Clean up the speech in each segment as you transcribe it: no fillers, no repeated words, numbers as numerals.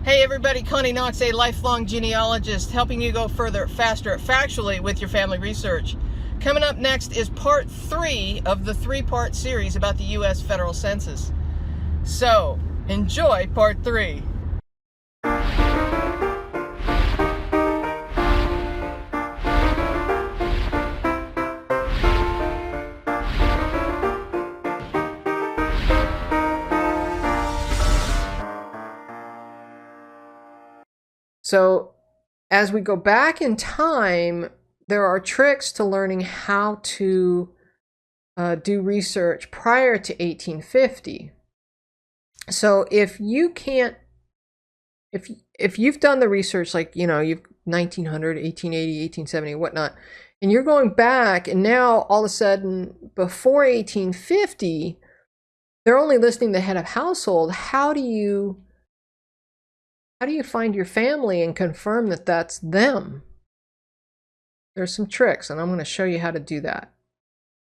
Hey everybody, Connie Knox, a lifelong genealogist, helping you go further, faster, factually with your family research. Coming up next is part 3 of the 3-part series about the U.S. federal census. So, enjoy part 3. So, as we go back in time, there are tricks to learning how to do research prior to 1850. So if you can't, if you've done the research, like, you know, you've 1900, 1880, 1870, whatnot, and you're going back, and now all of a sudden, before 1850, they're only listing the head of household. How do you find your family and confirm that that's them? There's some tricks, and I'm going to show you how to do that.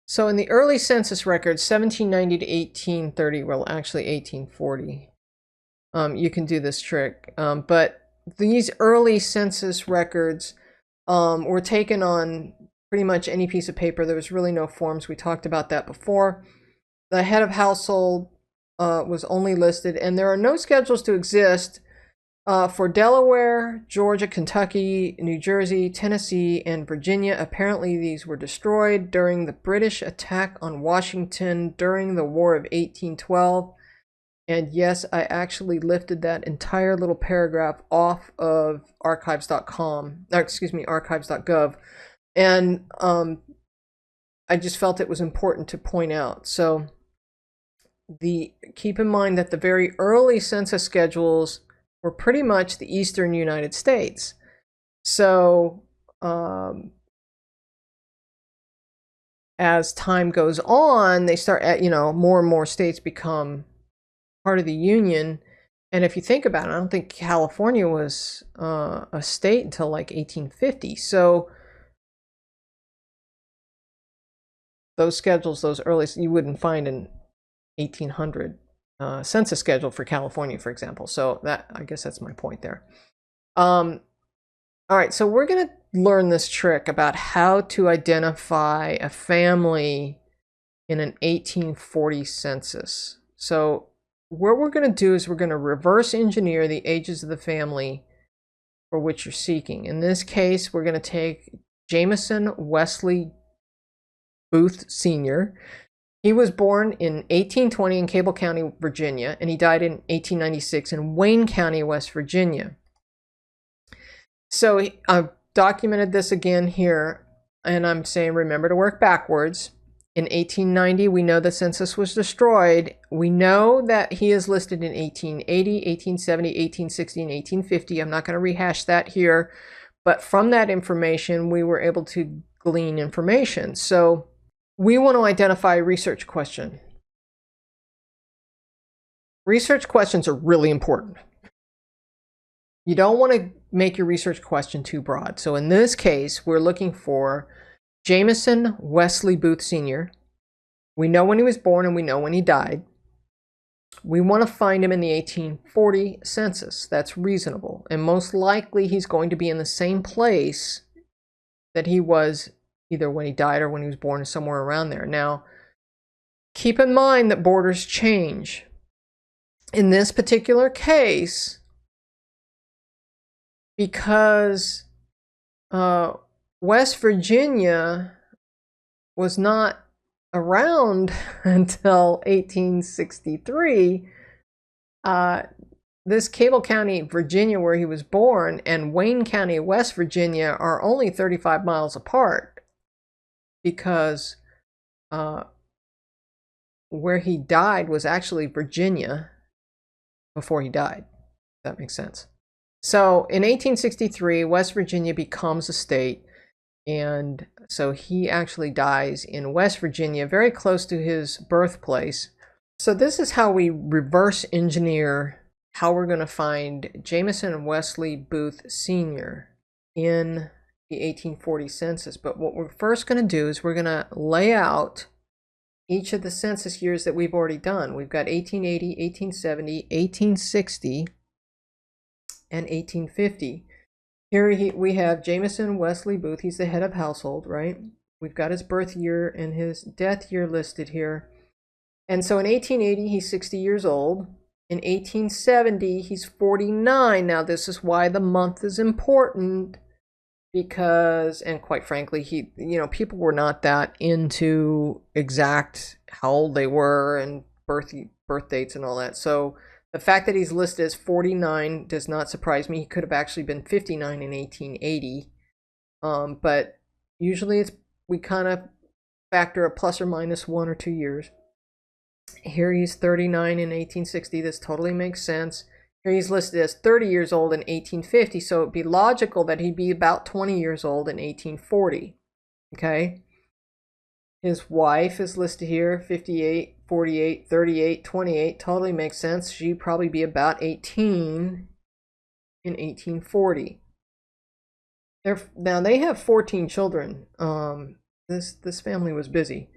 So in the early census records, 1790 to 1830, well, actually 1840, you can do this trick. But these early census records were taken on pretty much any piece of paper. There was really no forms. We talked about that before. The head of household was only listed, and there are no schedules to exist for Delaware, Georgia, Kentucky, New Jersey, Tennessee, and Virginia. Apparently these were destroyed during the British attack on Washington during the War of 1812. And yes, I actually lifted that entire little paragraph off of archives.com, archives.gov. And I just felt it was important to point out. So keep in mind that the very early census schedules were pretty much the eastern United States. So as time goes on, they start at, more and more states become part of the Union. And if you think about it, I don't think California was a state until like 1850. So those schedules, those early, you wouldn't find in 1800 census schedule for California, for example. So that, I guess that's my point there. All right, so we're going to learn this trick about how to identify a family in an 1840 census. So what we're going to do is we're going to reverse engineer the ages of the family for which you're seeking. In this case, we're going to take Jameson Wesley Booth Sr. He was born in 1820 in Cable County, Virginia, and he died in 1896 in Wayne County, West Virginia. So I've documented this again here, and I'm saying remember to work backwards. In 1890, we know the census was destroyed. We know that he is listed in 1880, 1870, 1860, and 1850. I'm not going to rehash that here, but from that information, we were able to glean information. So we want to identify a research question. Research questions are really important. You don't want to make your research question too broad. So in this case, we're looking for Jameson Wesley Booth Sr. We know when he was born and we know when he died. We want to find him in the 1840 census. That's reasonable. And most likely he's going to be in the same place that he was either when he died or when he was born, or somewhere around there. Now, keep in mind that borders change. In this particular case, because West Virginia was not around until 1863, this Cable County, Virginia, where he was born, and Wayne County, West Virginia, are only 35 miles apart, because where he died was actually Virginia before he died. That makes sense. So in 1863, West Virginia becomes a state, and so he actually dies in West Virginia, very close to his birthplace. So this is how we reverse engineer how we're going to find Jameson Wesley Booth Sr. in the 1840 census. But what we're first going to do is we're going to lay out each of the census years that we've already done. We've got 1880, 1870, 1860, and 1850. Here we have Jameson Wesley Booth. He's the head of household, right? We've got his birth year and his death year listed here. And so in 1880, he's 60 years old. In 1870, he's 49. Now, this is why the month is important, because, and quite frankly, people were not that into exact how old they were and birth dates and all that. So the fact that he's listed as 49 does not surprise me. He could have actually been 59 in 1880. But usually we kind of factor a plus or minus 1 or 2 years. Here he's 39 in 1860. This totally makes sense. Here he's listed as 30 years old in 1850. So it'd be logical that he'd be about 20 years old in 1840. Okay. His wife is listed here, 58, 48, 38, 28. Totally makes sense. She'd probably be about 18 in 1840. Now they have 14 children. This family was busy.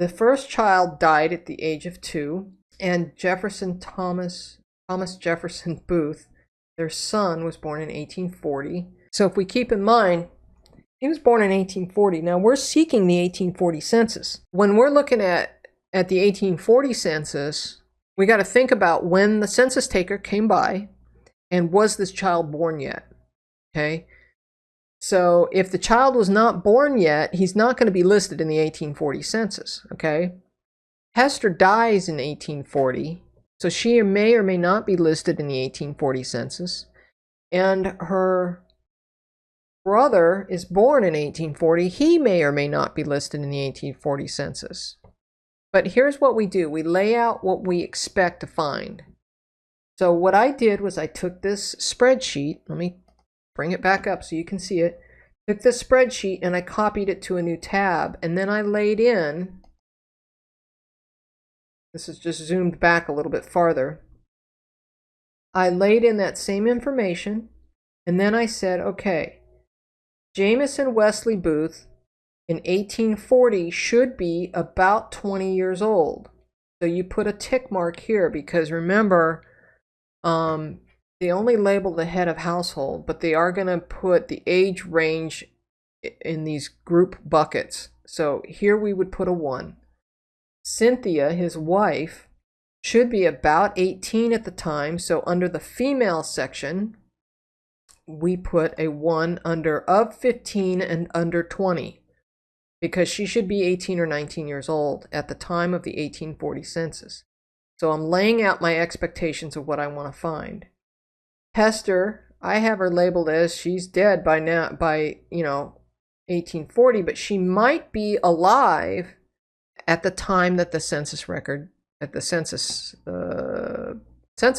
The first child died at the age of 2, and Thomas Jefferson Booth, their son, was born in 1840. So if we keep in mind, he was born in 1840. Now we're seeking the 1840 census. When we're looking at the 1840 census, we got to think about when the census taker came by, and was this child born yet? Okay. So if the child was not born yet, he's not going to be listed in the 1840 census, okay? Hester dies in 1840, so she may or may not be listed in the 1840 census. And her brother is born in 1840. He may or may not be listed in the 1840 census. But here's what we do. We lay out what we expect to find. So what I did was I took this spreadsheet. Let me bring it back up so you can see it. Took this spreadsheet and I copied it to a new tab, and then I laid in, this is just zoomed back a little bit farther, I laid in that same information, and then I said, okay, Jameson Wesley Booth in 1840 should be about 20 years old. So you put a tick mark here, because remember, they only label the head of household, but they are going to put the age range in these group buckets. So here we would put a 1. Cynthia, his wife, should be about 18 at the time. So under the female section, we put a 1 under of 15 and under 20, because she should be 18 or 19 years old at the time of the 1840 census. So I'm laying out my expectations of what I want to find. Hester, I have her labeled as she's dead by now, by 1840, but she might be alive at the time that the census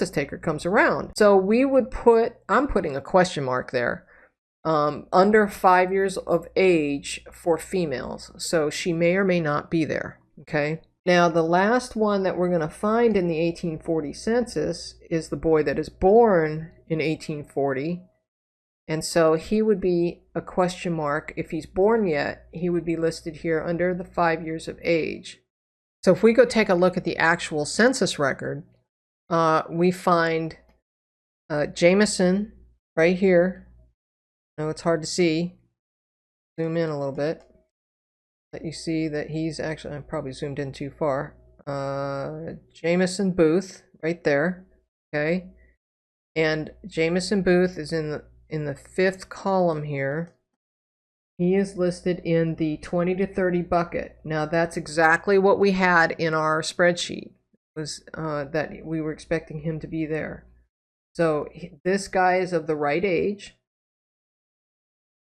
taker comes around. So we would I'm putting a question mark there, under 5 years of age for females. So she may or may not be there. Okay. Now, the last one that we're going to find in the 1840 census is the boy that is born in 1840. And so he would be a question mark. If he's born yet, he would be listed here under the 5 years of age. So if we go take a look at the actual census record, we find Jameson right here. Now it's hard to see. Zoom in a little bit. That you see that he's actually, I probably zoomed in too far. Jameson Booth right there. Okay. And Jameson Booth is in the 5th column here. He is listed in the 20 to 30 bucket. Now that's exactly what we had in our spreadsheet, was that we were expecting him to be there. So this guy is of the right age.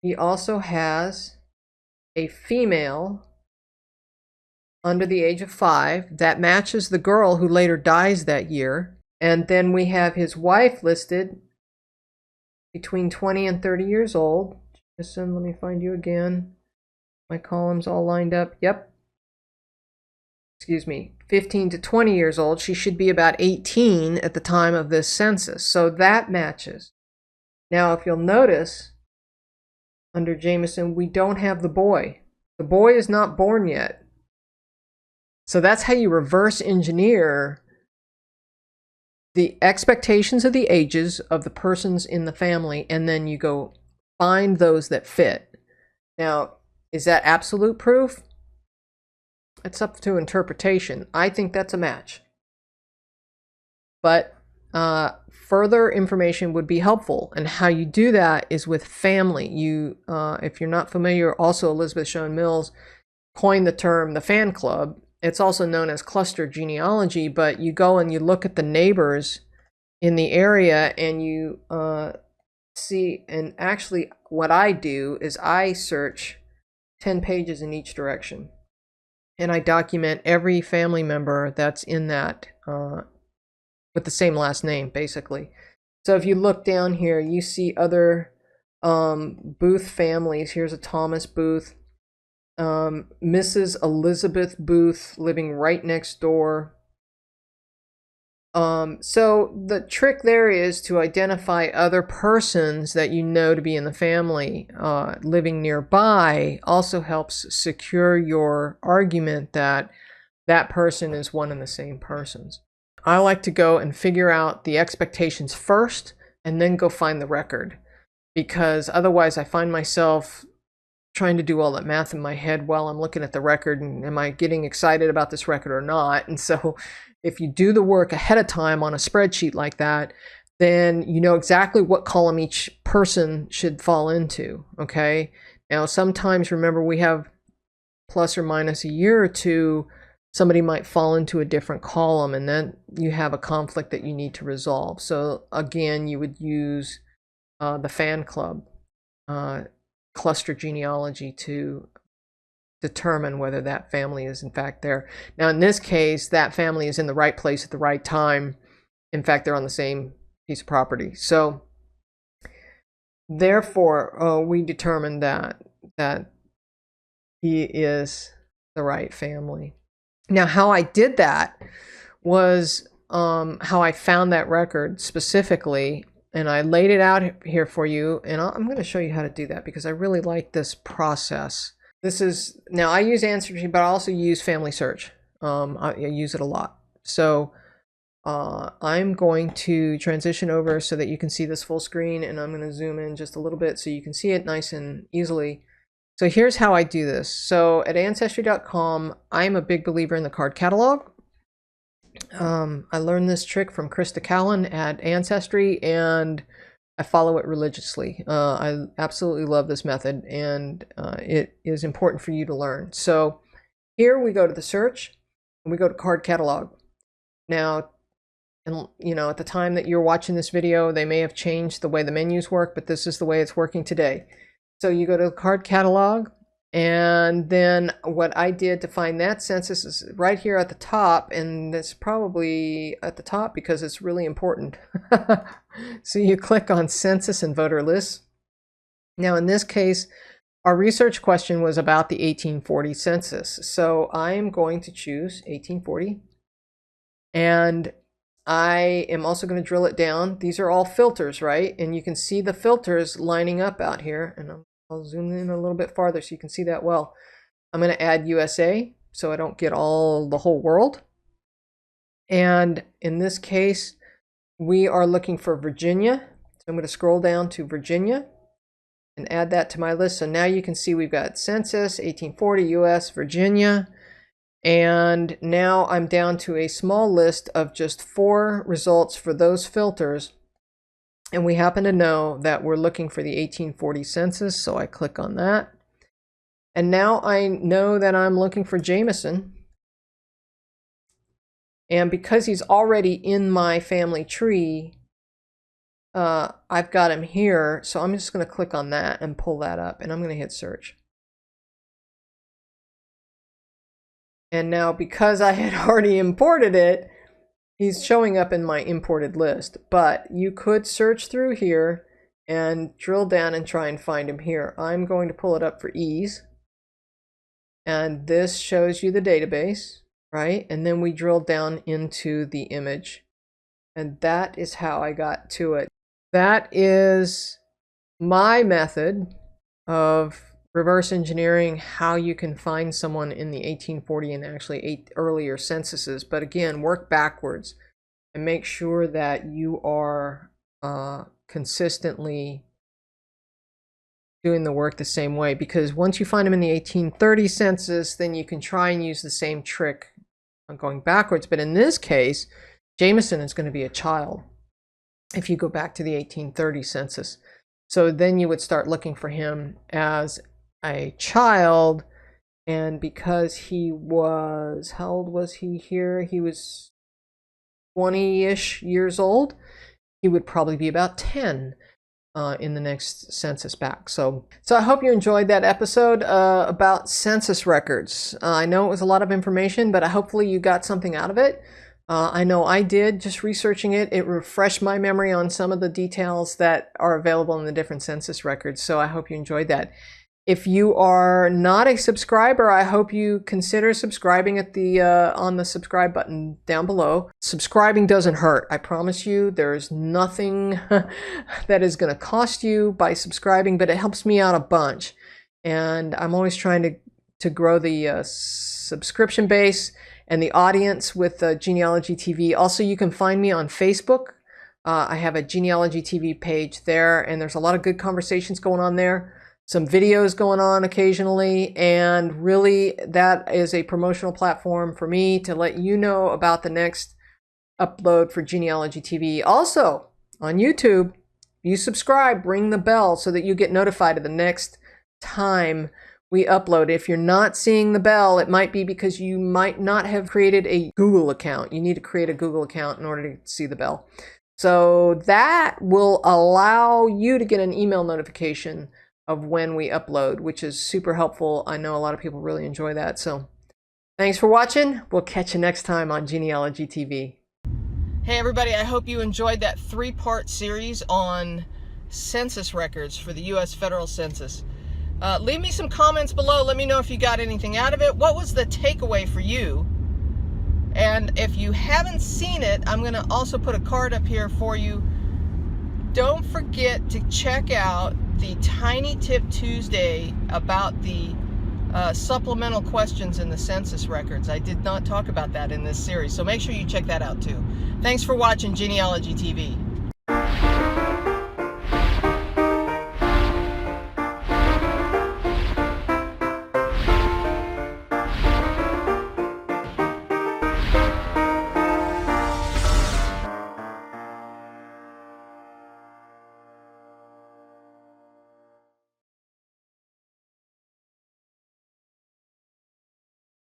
He also has a female under the age of 5 that matches the girl who later dies that year. And then we have his wife listed between 20 and 30 years old. Listen, let me find you again. My columns all lined up. Yep. Excuse me. 15 to 20 years old. She should be about 18 at the time of this census. So that matches. Now, if you'll notice, under Jameson, we don't have the boy. The boy is not born yet. So that's how you reverse engineer the expectations of the ages of the persons in the family, and then you go find those that fit. Now, is that absolute proof? It's up to interpretation. I think that's a match. But further information would be helpful, and how you do that is with family. You, if you're not familiar, also Elizabeth Shown Mills coined the term the fan club. It's also known as cluster genealogy, but you go and you look at the neighbors in the area, and you see, and actually what I do is I search 10 pages in each direction, and I document every family member that's in that with the same last name, basically. So if you look down here, you see other Booth families. Here's a Thomas Booth, Mrs. Elizabeth Booth living right next door. So the trick there is to identify other persons that you know to be in the family living nearby. Also helps secure your argument that that person is one and the same persons. I like to go and figure out the expectations first and then go find the record, because otherwise I find myself trying to do all that math in my head while I'm looking at the record, and am I getting excited about this record or not? And so if you do the work ahead of time on a spreadsheet like that, then you know exactly what column each person should fall into, okay? Now sometimes, remember, we have plus or minus a year or two, somebody might fall into a different column, and then you have a conflict that you need to resolve. So again, you would use the fan club cluster genealogy to determine whether that family is in fact there. Now in this case, that family is in the right place at the right time. In fact, they're on the same piece of property. So therefore, we determined that he is the right family. Now, how I did that was how I found that record specifically, and I laid it out here for you, and I'm going to show you how to do that because I really like this process. This is, now I use Ancestry, but I also use FamilySearch. I use it a lot. So I'm going to transition over so that you can see this full screen, and I'm going to zoom in just a little bit so you can see it nice and easily. So here's how I do this. So at Ancestry.com, I'm a big believer in the card catalog. I learned this trick from Krista Callan at Ancestry, and I follow it religiously. I absolutely love this method, and it is important for you to learn. So here we go to the search, and we go to card catalog. Now, and you know, at the time that you're watching this video, they may have changed the way the menus work, but this is the way it's working today. So you go to the card catalog, and then what I did to find that census is right here at the top, and it's probably at the top because it's really important. So you click on census and voter lists. Now in this case, our research question was about the 1840 census. So I'm going to choose 1840, and I am also going to drill it down. These are all filters, right? And you can see the filters lining up out here, and I'll zoom in a little bit farther so you can see that well. I'm going to add USA so I don't get the whole world. And in this case, we are looking for Virginia. So I'm going to scroll down to Virginia and add that to my list. So now you can see we've got census, 1840, US, Virginia. And now I'm down to a small list of just 4 results for those filters. And we happen to know that we're looking for the 1840 census, so I click on that. And now I know that I'm looking for Jameson. And because he's already in my family tree, I've got him here. So I'm just going to click on that and pull that up, and I'm going to hit search. And now because I had already imported it, he's showing up in my imported list. But you could search through here and drill down and try and find him here. I'm going to pull it up for ease. And this shows you the database, right? And then we drill down into the image. And that is how I got to it. That is my method of reverse engineering how you can find someone in the 1840 and actually 8 earlier censuses. But again, work backwards. and make sure that you are consistently doing the work the same way, because once you find them in the 1830 census, then you can try and use the same trick on going backwards. But in this case, Jameson is going to be a child if you go back to the 1830 census. So then you would start looking for him as a child, and because he was, how old was he here? He was 20-ish years old. He would probably be about 10 in the next census back. So I hope you enjoyed that episode about census records. I know it was a lot of information, but hopefully you got something out of it. I know I did, just researching it. It refreshed my memory on some of the details that are available in the different census records. So I hope you enjoyed that. If you are not a subscriber, I hope you consider subscribing at the on the subscribe button down below. Subscribing doesn't hurt. I promise you, there's nothing that is going to cost you by subscribing, but it helps me out a bunch. And I'm always trying to grow the subscription base and the audience with Genealogy TV. Also, you can find me on Facebook. I have a Genealogy TV page there, and there's a lot of good conversations going on there. Some videos going on occasionally, and really that is a promotional platform for me to let you know about the next upload for Genealogy TV. Also on YouTube, you subscribe, ring the bell so that you get notified of the next time we upload. If you're not seeing the bell, it might be because you might not have created a Google account. You need to create a Google account in order to see the bell. So that will allow you to get an email notification of when we upload, which is super helpful. I know a lot of people really enjoy that. So thanks for watching. We'll catch you next time on Genealogy TV. Hey everybody, I hope you enjoyed that 3-part series on census records for the U.S. Federal Census. Leave me some comments below. Let me know if you got anything out of it. What was the takeaway for you? And if you haven't seen it, I'm going to also put a card up here for you. Don't forget to check out the Tiny Tip Tuesday about the supplemental questions in the census records. I did not talk about that in this series, so make sure you check that out too. Thanks for watching Genealogy TV.